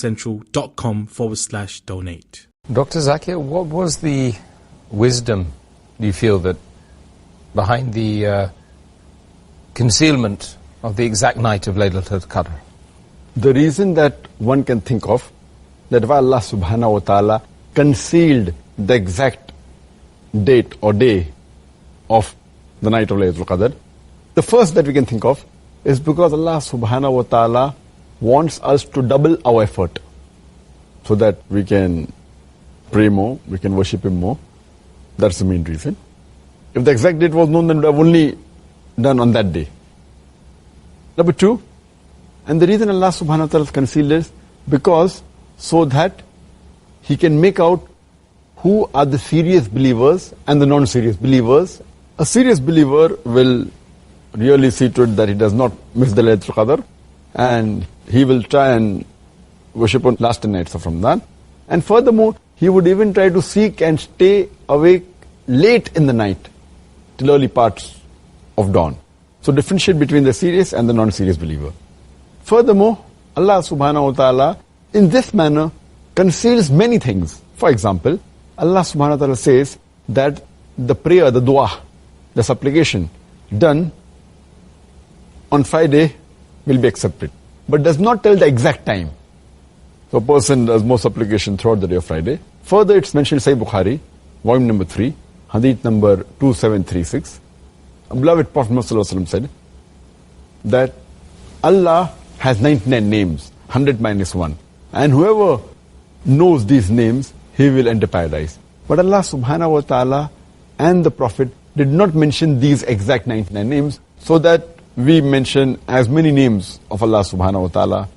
islamiccentral.com/donate. Dr. Zakir, what was the wisdom, do you feel, that behind the concealment of the exact night of Laylatul Qadr? The reason that one can think of that why Allah subhanahu wa ta'ala concealed the exact date or day of the night of Laylatul Qadr, the first that we can think of is because Allah subhanahu wa ta'ala wants us to double our effort so that we can pray more, we can worship Him more. That's the main reason. If the exact date was known, then we would have only done on that day. Number two, and the reason Allah subhanahu wa ta'ala concealed is because so that He can make out who are the serious believers and the non-serious believers. A serious believer will really see to it that he does not miss the Laylatul Qadr, and he will try and worship on last 10 nights of Ramadan. And furthermore, he would even try to seek and stay awake late in the night till early parts of dawn. So differentiate between the serious and the non-serious believer. Furthermore, Allah subhanahu wa ta'ala in this manner conceals many things. For example, Allah subhanahu wa ta'ala says that the prayer, the dua, the supplication done on Friday will be accepted, but does not tell the exact time. So a person does more supplication throughout the day of Friday. Further, it's mentioned in Sahih Bukhari, volume number 3, hadith number 2736. Beloved Prophet Muhammad said that Allah has 99 names, 100 minus 1. And whoever knows these names, he will enter paradise. But Allah subhanahu wa ta'ala and the Prophet did not mention these exact 99 names, so that we mention as many names of Allah subhanahu wa ta'ala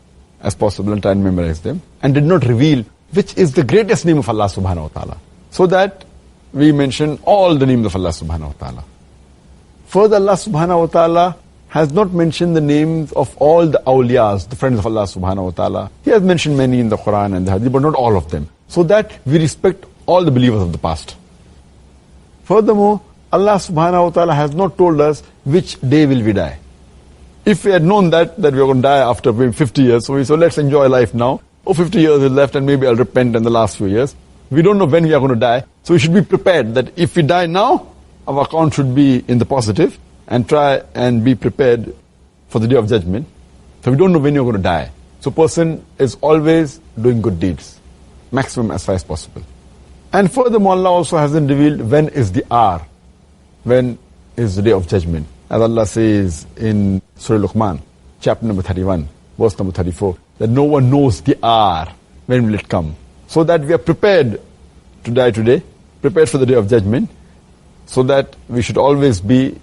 as possible and try and memorize them, and did not reveal which is the greatest name of Allah subhanahu wa ta'ala, so that we mention all the names of Allah subhanahu wa ta'ala. Further, Allah subhanahu wa ta'ala has not mentioned the names of all the awliyas, the friends of Allah subhanahu wa ta'ala. He has mentioned many in the Quran and the Hadith, but not all of them, so that we respect all the believers of the past. Furthermore, Allah subhanahu wa ta'ala has not told us which day will we die. If we had known that we are going to die after maybe 50 years, so we said, let's enjoy life now. 50 years is left and maybe I'll repent in the last few years. We don't know when we are going to die, so we should be prepared that if we die now, our account should be in the positive, and try and be prepared for the day of judgment. So we don't know when you're going to die. So person is always doing good deeds, maximum as far as possible. And furthermore, Allah also hasn't revealed when is the hour, when is the day of judgment. As Allah says in Surah Luqman, chapter number 31, verse number 34, that no one knows the hour, when will it come. So that we are prepared to die today, prepared for the day of judgment, so that we should always be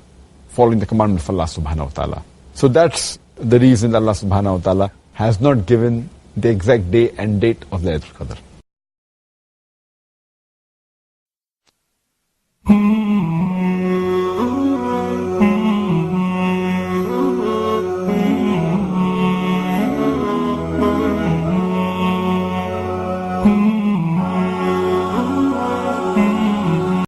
following the commandment of Allah subhanahu wa ta'ala. So that's the reason Allah subhanahu wa ta'ala has not given the exact day and date of Laylatul Qadr.